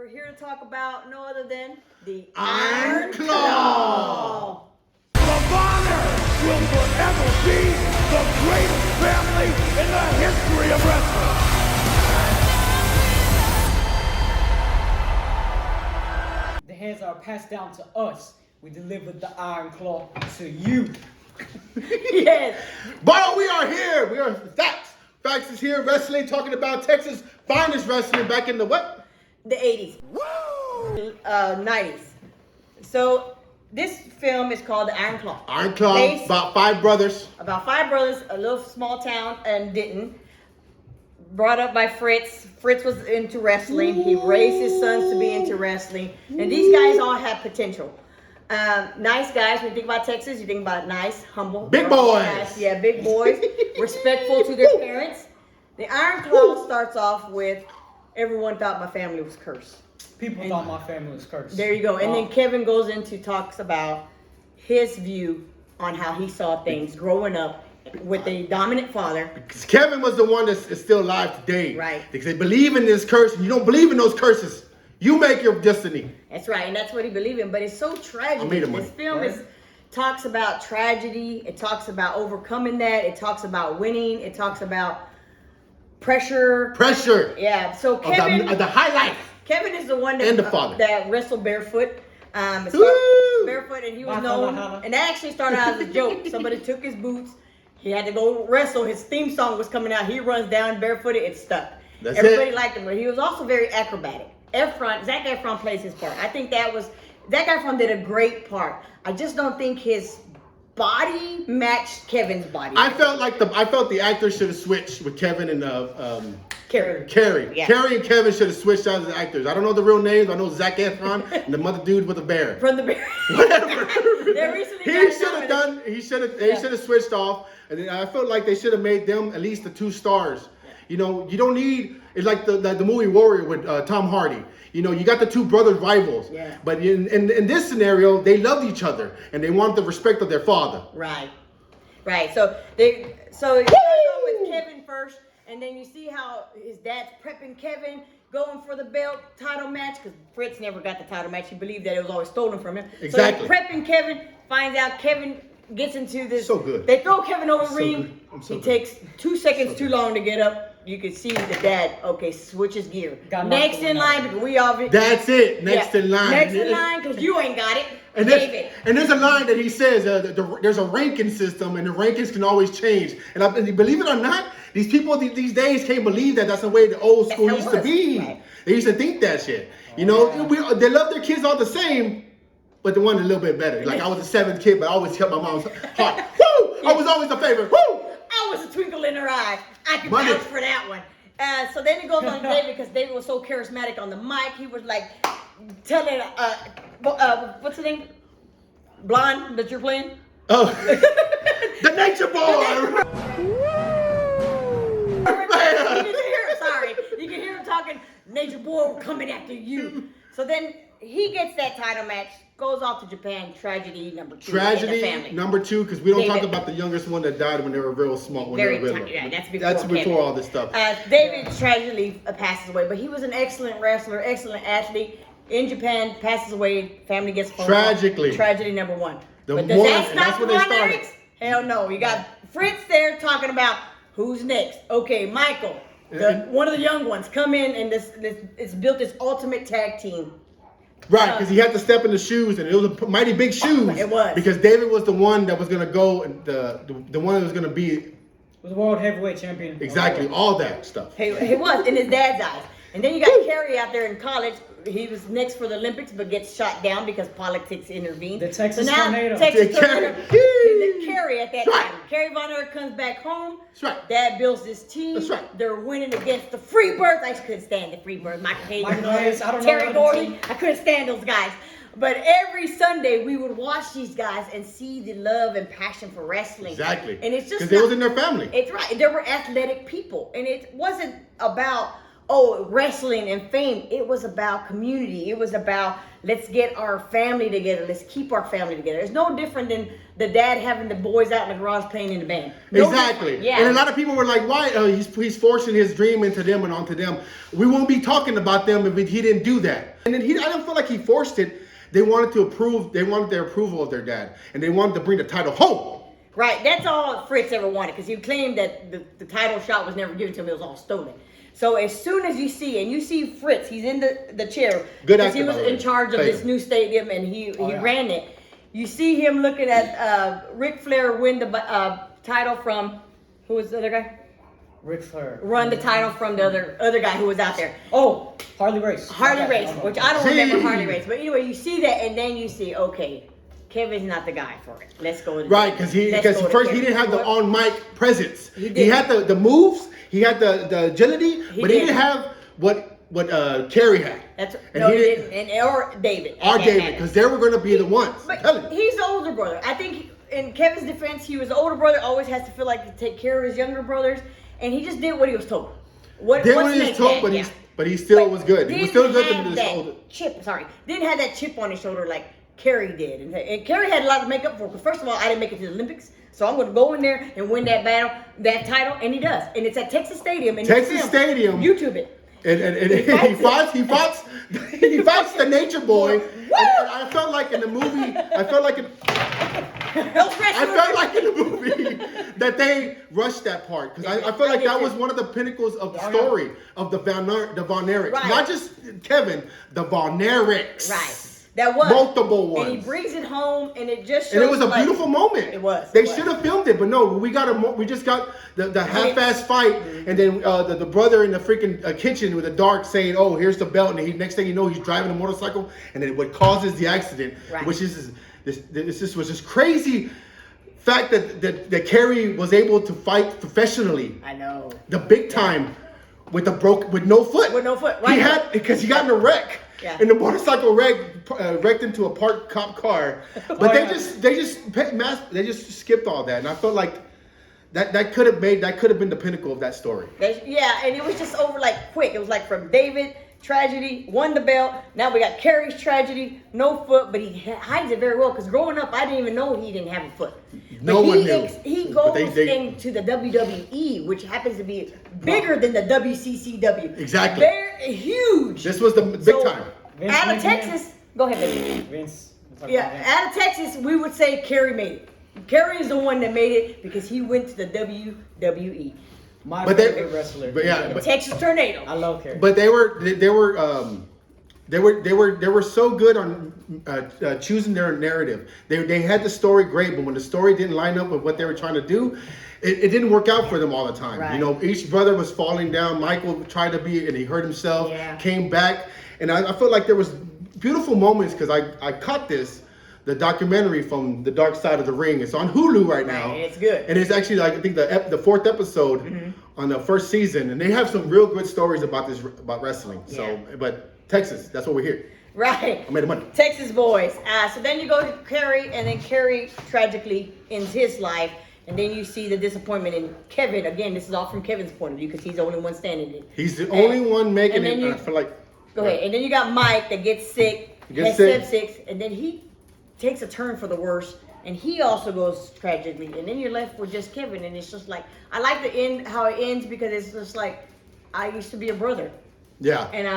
We're here to talk about no other than the Iron Claw. The Bonner will forever be the greatest family in the history of wrestling. The hands are passed down to us. We delivered the Iron Claw to you. Yes. But we are here. We are Facts. Facts is here. Wrestling, talking about Texas finest wrestling back in the what? The 80s. Woo! 90s. So this film is called The Iron Claw. Iron Claw, Based about five brothers. about five brothers, a little small town in Denton. Brought up by Fritz. Fritz was into wrestling. He raised his sons to be into wrestling. And these guys all have potential. Nice guys. When you think about Texas, you think about nice, humble. Big boys. Guys. Yeah, big boys. Respectful to their parents. The Iron Claw starts off with, everyone thought my family was cursed. People thought my family was cursed. There you go. And then Kevin goes into talks about his view on how he saw things growing up with a dominant father. Because Kevin was the one that's still alive today. Right. Because they believe in this curse, and you don't believe in those curses. You make your destiny. That's right, and that's what he believed in. But it's so tragic. I made him This one. film talks about tragedy. It talks about overcoming that. It talks about winning. It talks about pressure. Pressure. Yeah. So Of Kevin, the highlight. Kevin is the one that, And the father. that wrestled barefoot. It started Woo! barefoot, and he was Holla, known. holla. And that actually started out as a joke. Somebody took his boots. He had to go wrestle. His theme song was coming out. He runs down barefooted. It stuck. That's Everybody it. liked him, but he was also very acrobatic. Zac Efron plays his part. I think Zac Efron did a great part. I just don't think his body matched Kevin's body. I felt the actors should have switched with Kevin and Carrie. Yeah. Carrie and Kevin should have switched out as the actors. I don't know the real names. I know Zac Efron and the mother dude with a bear. From the bear. Whatever. They recently He got should have nominated. done. They should have switched off. And then I felt like they should have made them at least the two stars. You know, you don't need. It's like the movie Warrior with Tom Hardy. You know, you got the two brother rivals. Yeah. But in this scenario, they loved each other and they wanted the respect of their father. Right. So it starts off with Kevin first, and then you see how his dad's prepping Kevin, going for the belt title match, because Fritz never got the title match. He believed that it was always stolen from him. Exactly. So he's prepping Kevin, finds out Kevin gets into this. So good. They throw Kevin over the So ring. good. I'm so He good. takes 2 seconds too long to get up. You can see the dad, switches gear. Got Next knocked in out. line, because we obviously. That's it. Next in line. Next in line, because you ain't got it. And David. there's a line that he says, there's a ranking system and the rankings can always change. And believe it or not, these people these days can't believe that that's the way the old school That's how used it to was. be. Right. They used to think that shit. You know, they love their kids all the same, but the one a little bit better. Like I was the 7th kid, but I always kept my mom's heart. Woo! I was always the favorite. Woo! I was a twinkle in her eye. I could Money. vouch for that one. So then it goes on to David, because David was so charismatic on the mic. He was like telling, what's the name? Blonde that you're playing? Oh, the nature boy. You can hear him talking, Nature Boy, we're coming after you. So then he gets that title match, goes off to Japan, tragedy number 2 in the Tragedy family. number 2, because we don't talk David. about the youngest one that died when they were real small. When Very they were little. tiny, yeah, that's That's before Kevin. all this stuff. David tragically passes away, but he was an excellent wrestler, excellent athlete. In Japan, passes away, family gets phone call. Tragically. Tragedy number 1. The But does one- that and stop that's the when they started. lyrics? Hell no. You got Fritz there talking about who's next. Okay, Michael, one of the young ones, come in and it's built this ultimate tag team. Right, because he had to step in the shoes, and it was a mighty big shoes. It was. Because David was the one that was gonna go, and the one that was gonna be Was world heavyweight champion. exactly all that stuff. He was in his dad's eyes. And then you got Kerry out there in college. He was next for the Olympics, but gets shot down because politics intervened. The Texas so now, Tornado. Texas The Tornado. Kerry. Kerry at that That's time. right. Kerry Von Erich comes back home. That's right. Dad builds this team. That's right. They're winning against the Freebirds. I couldn't stand the Freebirds. Michael Hayes, I don't know Terry the Gordy. team. I couldn't stand those guys. But every Sunday we would watch these guys and see the love and passion for wrestling. Exactly. And it's just because it was in their family. It's right. There were athletic people, and it wasn't about wrestling and fame. It was about community. It was about let's get our family together. Let's keep our family together. It's no different than the dad having the boys out in the garage playing in the band. No Exactly. different. Yeah. And a lot of people were like, why? He's forcing his dream into them and onto them. We won't be talking about them if he didn't do that. And then I don't feel like he forced it. They wanted to approve. They wanted their approval of their dad. And they wanted to bring the title home. Right. That's all Fritz ever wanted because he claimed that the title shot was never given to him. It was all stolen. So as soon as you see Fritz, he's in the chair because he was in charge of this new stadium and he ran it. You see him looking at Ric Flair win the title from who was the other guy? Ric Flair Run the title from the other guy who was out there. Oh, Harley Race. Harley Race, which I don't remember Harley Race, but anyway, you see that and then you see okay, Kevin's not the guy for it. Let's go. Right, because first he didn't have the on mic presence. He had the moves. He had the agility, but he didn't have what Kerry had. He didn't, or David. Or David, because they were going to be the ones. But he's the older brother. I think in Kevin's defense, he was the older brother. Always has to feel like to take care of his younger brothers, and he just did what he was told. But he still was good. He was still good to this older chip. Sorry, didn't have that chip on his shoulder like Kerry did, and Kerry had a lot to make up for. Because first of all, I didn't make it to the Olympics. So I'm going to go in there and win that title, and he does. And it's at Texas Stadium. Stadium. YouTube it. And he fights the Nature Boy. And I felt like in the movie, that they rushed that part because I felt like that was one of the pinnacles of the story of the Von Erichs, right. Not just Kevin, the Von Erichs. Right. That was multiple ones, and he brings it home, and it just shows and it was a beautiful moment. It was. They should have filmed it, but no, we just got the half-ass fight, and then the brother in the freaking kitchen with the dark saying, "Oh, here's the belt," and next thing you know, he's driving a motorcycle, and then what causes the accident, which is this was this crazy fact that Kerry was able to fight professionally. I know the big time with no foot. With no foot, right? Because he got in a wreck. Yeah. And the motorcycle wrecked into a parked cop car, but they just skipped all that, and I felt like that could have been the pinnacle of that story. And it was just over like quick. It was like from David tragedy, won the belt. Now we got Kerry's tragedy, no foot, but he hides it very well because growing up I didn't even know he didn't have a foot. No one knew. He goes into the WWE, which happens to be bigger than the WCCW. Exactly. They're huge. This was the big time. Out of Texas, go ahead, baby. Vince. Out of Texas, we would say Kerry made it. Kerry is the one that made it because he went to the WWE. My favorite wrestler. The Texas Tornado. I love Kerry. But they were so good on choosing their narrative. They had the story great, but when the story didn't line up with what they were trying to do, it didn't work out for them all the time. Right. You know, each brother was falling down. Michael tried to be, and he hurt himself. Yeah. Came back, and I felt like there was beautiful moments because I caught the documentary from The Dark Side of the Ring. It's on Hulu right now. Right, it's good. And it's actually, like, I think the fourth episode on the first season. And they have some real good stories about wrestling. Yeah. So, but Texas, that's what we're here. Right. I made the money. Texas boys. So then you go to Kerry, and then Kerry tragically ends his life. And then you see the disappointment in Kevin. Again, this is all from Kevin's point of view because he's the only one standing. He's the only one making it. I feel like. Go ahead. And then you got Mike that gets sick. Has sepsis, and then he takes a turn for the worse, and he also goes tragically, and then you're left with just Kevin, and it's just like I like the end how it ends because it's just like I used to be a brother. Yeah, and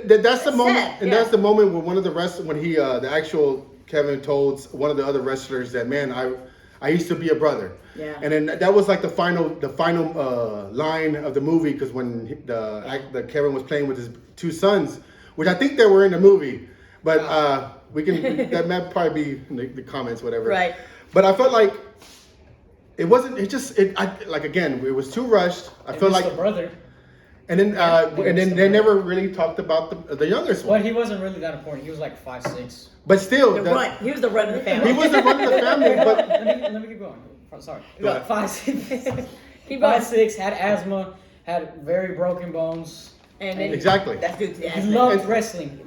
that's the moment, sad, and that's the moment when one of the the actual Kevin told one of the other wrestlers that, man, I used to be a brother. Yeah, and then that was like the final line of the movie because when the Kevin was playing with his two sons, which I think they were in the movie, but we can that might probably be in the comments, whatever. Right. But I felt like it wasn't. Again, it was too rushed. I felt like the brother. And then they never really talked about the youngest one. But he wasn't really that important. He was like 5'6". But still, he was the run of the family. He was the run of the family. But let me keep going. Sorry. 5'6". Keep going. 5'6", had asthma, had very broken bones. And then, exactly. That's good. He loved wrestling.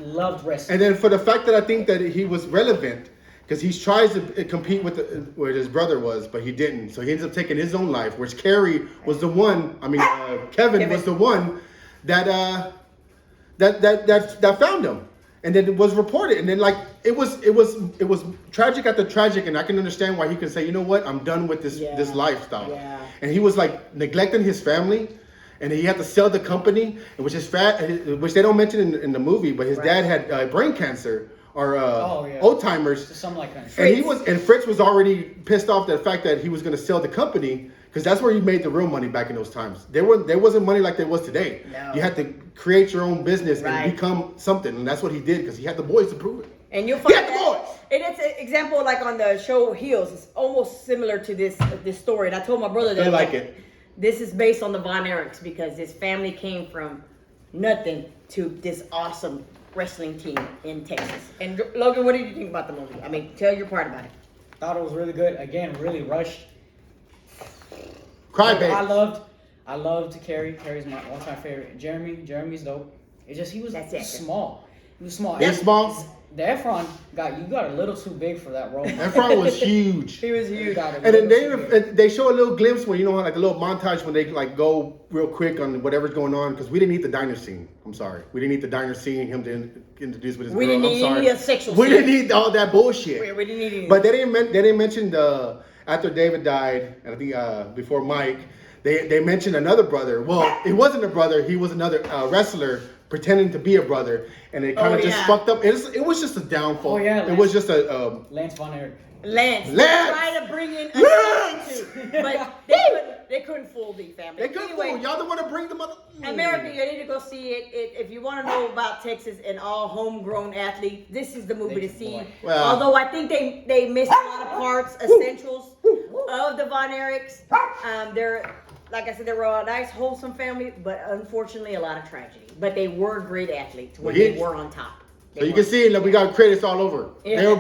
And then for the fact that I think that he was relevant, because he tries to compete with where his brother was, but he didn't. So he ends up taking his own life. Whereas Kerry was the one. Kevin was the one that that found him, and then it was reported, and then like it was tragic after tragic, and I can understand why he can say, you know what, I'm done with this lifestyle. Yeah. And he was like neglecting his family, and he had to sell the company, which they don't mention in the movie, but his dad had brain cancer or Alzheimer's, Something like that. and Fritz was already pissed off at the fact that he was going to sell the company. Because that's where you made the real money back in those times. There wasn't money like there was today. No. You had to create your own business Right. and become something, and that's what he did because he had the boys to prove it. And you'll find Get the that, boys! and it's an example like on the show Heels. It's almost similar to this story. And I told my brother that I like it. This is based on the Von Erichs because this family came from nothing to this awesome wrestling team in Texas. And Logan, what did you think about the movie? I mean, tell your part about it. Thought it was really good. Again, really rushed. Cry, baby. I loved Carrie. Carrie's one of my favorite. Jeremy's dope. It's just he was small. He was small. He's small. The Efron got a little too big for that role. Efron was huge. He was huge. And then they show a little glimpse when, you know, like a little montage when they like go real quick on whatever's going on, because we didn't need the diner scene. I'm sorry. We didn't need the diner scene, him to introduce with his We girl. didn't I'm need sorry. any sexual We scene. didn't need all that bullshit. We didn't need any. But they didn't mention the after David died, and I think before Mike, they mentioned another brother. Well, it wasn't a brother. He was another wrestler pretending to be a brother, and it kind of just fucked up. It was just a downfall. Oh, yeah, it was just a Lance Von Erich. Lance. They Lance! tried to bring in a Lance! too, but they couldn't fool the family. They couldn't fool. Y'all don't want to bring them up. America, you need to go see it. If you want to know about Texas and all homegrown athletes, this is the movie to see. Well- Although I think they missed a lot of parts, essentials of the Von Erichs. They're, like I said, they were a nice, wholesome family, but unfortunately a lot of tragedy. But they were great athletes when they were on top. So you can see that we got credits all over. Yeah.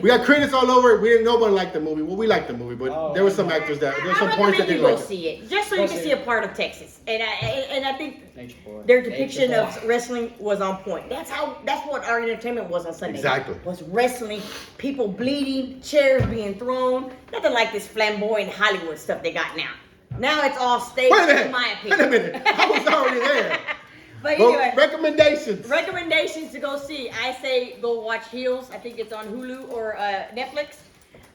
We got credits all over. We didn't. Nobody liked the movie. Well, we liked the movie, but there were some actors that there were some I points that recommend you didn't go like. see it, just so you can see a part of Texas. And I think Nature Boy. their depiction Nature of Boy. wrestling was on point. That's what our entertainment was on Sunday. Exactly. Was wrestling, people bleeding, chairs being thrown. Nothing like this flamboyant Hollywood stuff they got now. Now it's all staged, Wait a minute. in my Wait a opinion. minute. I was already there. But Well, anyway, recommendations to go see. I say go watch Heels. I think it's on Hulu or Netflix.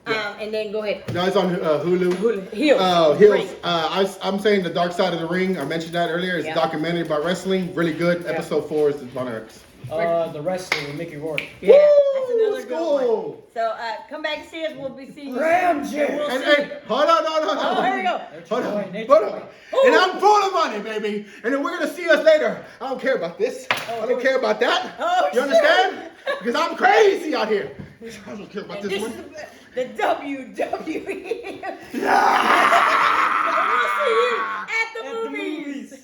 And then go ahead. No, it's on Hulu. Heels. Heels. Great. I'm saying The Dark Side of the Ring. I mentioned that earlier. It's Yeah. a documentary about wrestling. Really good. Episode 4 is Von Erichs. The Wrestler with Mickey Rourke. Yeah, Woo! that's another Let's good go. one. So come back and see us. We'll be seeing you. Ramjet. We'll And see hey, you. hold on. Oh, here we go. Hold on. Nature Hold Boy. on. And I'm full of money, baby. And then we're gonna see us later. I don't care about this. I don't care about that. Oh, You understand? Because I'm crazy out here. I don't care about And this this one. is the WWE. Yeah! We'll see you at the movies.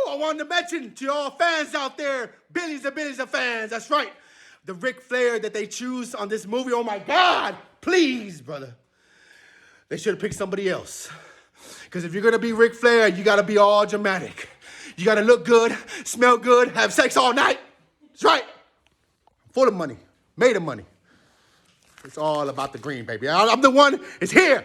I wanted to mention to all fans out there, billions and billions of fans, that's right. The Ric Flair that they choose on this movie, oh my God, please, brother. They should have picked somebody else. Because if you're going to be Ric Flair, you got to be all dramatic. You got to look good, smell good, have sex all night. That's right. Full of money, made of money. It's all about the green, baby. I'm the one, it's here.